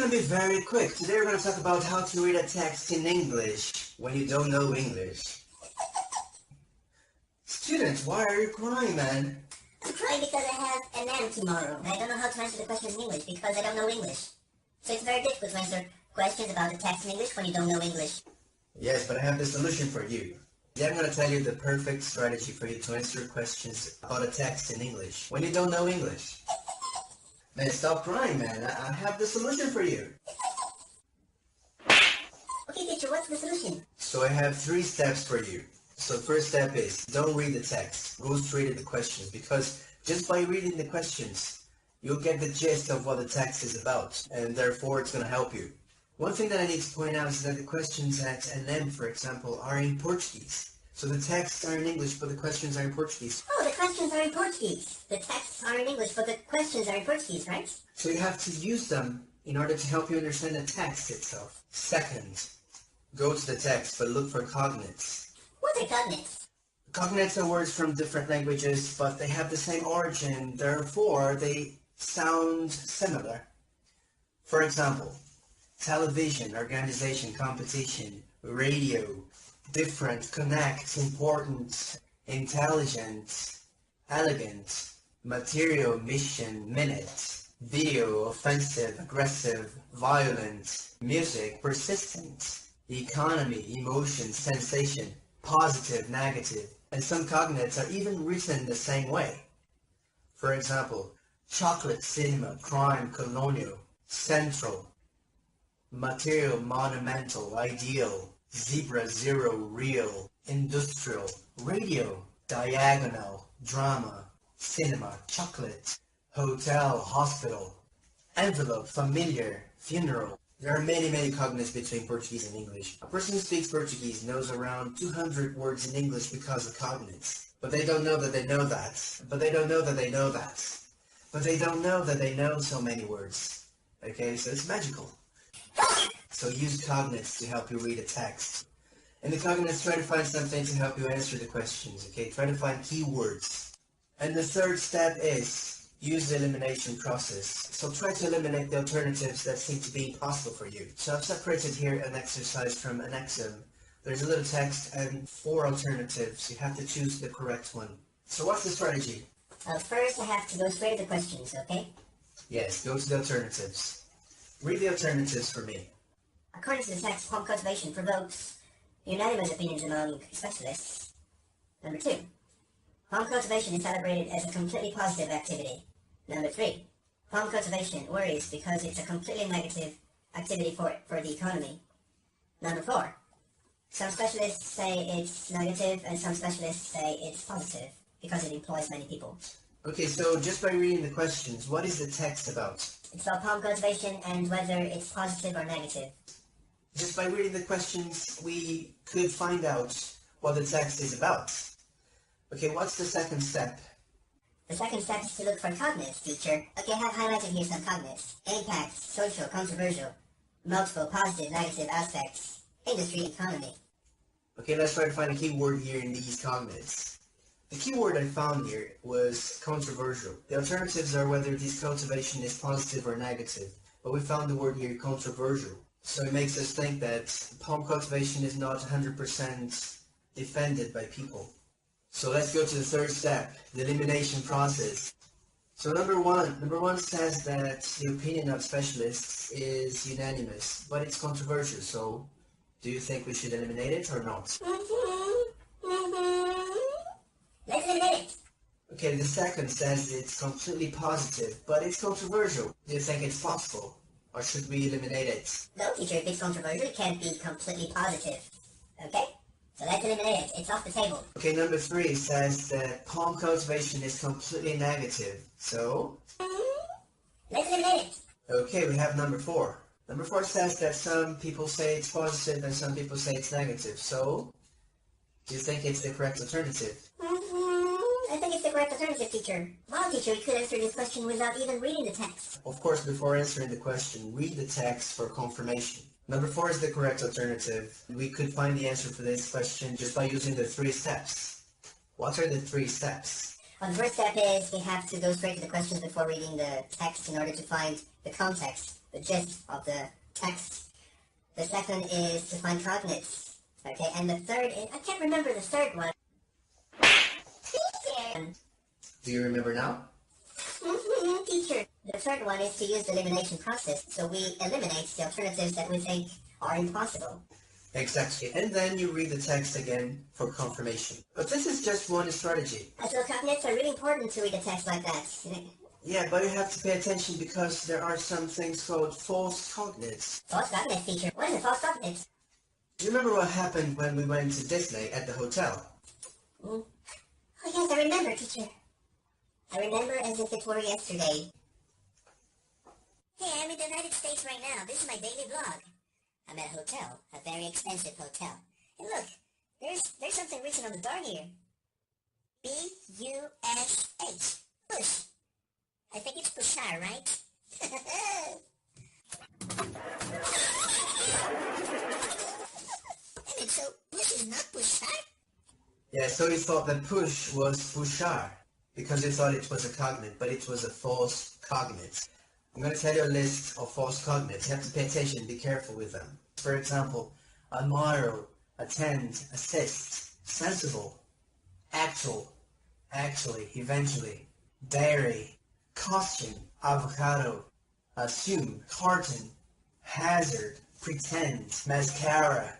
gonna be very quick. Today we're gonna talk about how to read a text in English when you don't know English. Student, why are you crying, man? I'm crying because I have Enem tomorrow, and I don't know how to answer the questions in English because I don't know English. So it's very difficult to answer questions about the text in English when you don't know English. Yes, but I have the solution for you. Today I'm gonna tell you the perfect strategy for you to answer questions about a text in English when you don't know English. Man, stop crying, man. I have the solution for you. Okay, teacher, what's the solution? So I have 3 steps for you. So first step is, don't read the text. Go straight to the questions, because just by reading the questions, you'll get the gist of what the text is about, and therefore it's going to help you. One thing that I need to point out is that the questions at Além, for example, are in Portuguese. So the texts are in English, but the questions are in Portuguese. Oh, the questions are in Portuguese. The texts are in English, but the questions are in Portuguese, right? So you have to use them in order to help you understand the text itself. Second, go to the text, but look for cognates. What are cognates? Cognates are words from different languages, but they have the same origin, therefore they sound similar. For example, television, organization, competition, radio, different, connect, important, intelligent, elegant, material, mission, minute, video, offensive, aggressive, violent, music, persistent, economy, emotion, sensation, positive, negative, and some cognates are even written the same way. For example, chocolate, cinema, crime, colonial, central, material, monumental, ideal, zebra, zero, real, industrial, radio, diagonal, drama, cinema, chocolate, hotel, hospital, envelope, familiar, funeral. There are many cognates between Portuguese and English. A person who speaks Portuguese knows around 200 words in English because of cognates. But they don't know that they know that. But they don't know that they know that. But they don't know that they know so many words. Okay, so it's magical. So use cognates to help you read a text. In the cognates, try to find something to help you answer the questions, okay? Try to find keywords. And the third step is use the elimination process. So try to eliminate the alternatives that seem to be impossible for you. So I've separated here an exercise from an exam. There's a little text and 4 alternatives. You have to choose the correct one. So what's the strategy? First I have to go straight to the questions, okay? Yes, go to the alternatives. Read the alternatives for me. According to the text, palm cultivation provokes unanimous opinions among specialists. Number 2. Palm cultivation is celebrated as a completely positive activity. Number 3. Palm cultivation worries because it's a completely negative activity for the economy. Number 4. Some specialists say it's negative and some specialists say it's positive because it employs many people. Okay, so just by reading the questions, what is the text about? It's about palm cultivation and whether it's positive or negative. Just by reading the questions, we could find out what the text is about. Okay, what's the second step? The second step is to look for cognates, teacher. Okay, I have highlighted here some cognates. Impact, social, controversial, multiple positive, negative aspects, industry, economy. Okay, let's try to find a keyword here in these cognates. The keyword I found here was controversial. The alternatives are whether this cultivation is positive or negative, but we found the word here controversial. So it makes us think that palm cultivation is not 100% defended by people. So let's go to the third step, the elimination process. So number one says that the opinion of specialists is unanimous, but it's controversial. So do you think we should eliminate it or not? Let's eliminate it. Okay, the second says it's completely positive, but it's controversial. Do you think it's possible? Or should we eliminate it? No, teacher, if it's controversial, it can't be completely positive. Okay? So let's eliminate it. It's off the table. Okay, number 3 says that palm cultivation is completely negative. So? Let's eliminate it. Okay, we have number 4. Number 4 says that some people say it's positive and some people say it's negative. So? Do you think it's the correct alternative? I think it's the correct alternative, teacher. Wow, teacher, you could answer this question without even reading the text. Of course, before answering the question, read the text for confirmation. Number 4 is the correct alternative. We could find the answer for this question just by using the 3 steps. What are the 3 steps? Well, the first step is we have to go straight to the questions before reading the text in order to find the context the gist of the text. The second is to find cognates. Okay, and the third is, I can't remember the third one. Do you remember now? Teacher. The third one is to use the elimination process, so we eliminate the alternatives that we think are impossible. Exactly. And then you read the text again for confirmation. But this is just one strategy. So cognates are really important to read a text like that. Yeah, but you have to pay attention because there are some things called false cognates. False cognates, teacher. What is a false cognate? Do you remember what happened when we went to Disney at the hotel? Oh yes, I remember, teacher. I remember as if it were yesterday. Hey, I'm in the United States right now. This is my daily vlog. I'm at a hotel, a very expensive hotel. And look, there's something written on the door here. B-U-S-H. Push. I think it's pushar, right? And so, push is not pushar? Yeah, so he thought that push was pushar because he thought it was a cognate, but it was a false cognate. I'm going to tell you a list of false cognates. You have to pay attention, be careful with them. For example, admire, attend, assist, sensible, actual, actually, eventually, dairy, costume, avocado, assume, carton, hazard, pretend, mascara,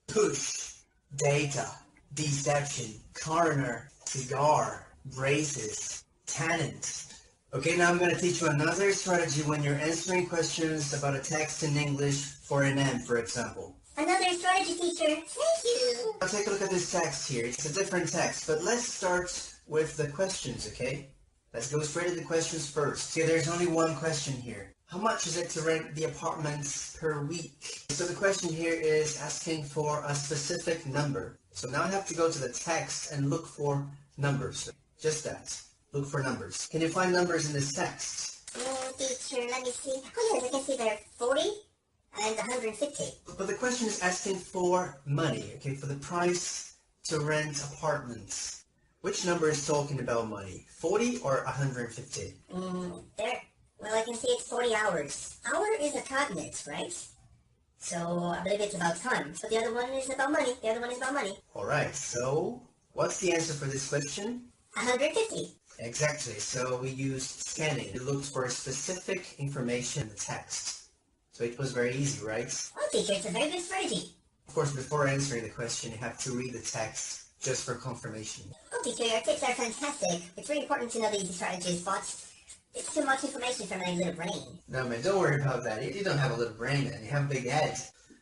push, data, deception, coroner, cigar, braces, tenant. Okay, now I'm going to teach you another strategy when you're answering questions about a text in English for Enem, for example. Another strategy, teacher. Thank you. Now take a look at this text here. It's a different text, but let's start with the questions, okay? Let's go straight to the questions first. See, there's only one question here. How much is it to rent the apartments per week? So the question here is asking for a specific number. So now I have to go to the text and look for numbers. Just that. Look for numbers. Can you find numbers in this text? Teacher, let me see. Oh yes, I can see there are 40 and 150. But the question is asking for money, okay, for the price to rent apartments. Which number is talking about money? 40 or 150? Well, I can see it's 40 hours. Hour is a cognate, right? So I believe it's about time. So the other one is about money. The other one is about money. Alright, so what's the answer for this question? 150. Exactly, so we used scanning. We looked for specific information in the text. So it was very easy, right? Oh, teacher, it's a very good strategy. Of course, before answering the question, you have to read the text just for confirmation. Oh, teacher, your tips are fantastic. It's really important to know these strategies, but it's too much information for my little brain. No, man, don't worry about that. You don't have a little brain, man. You have a big head.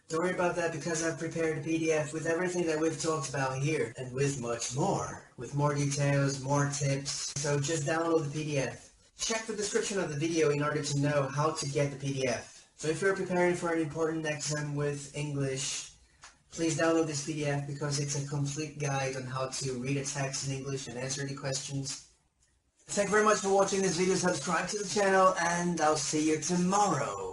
Don't worry about that because I've prepared a PDF with everything that we've talked about here and with much more. With more details, more tips. So just download the PDF. Check the description of the video in order to know how to get the PDF. So if you're preparing for an important exam with English, please download this PDF because it's a complete guide on how to read a text in English and answer any questions. Thank you very much for watching this video. Subscribe to the channel and I'll see you tomorrow.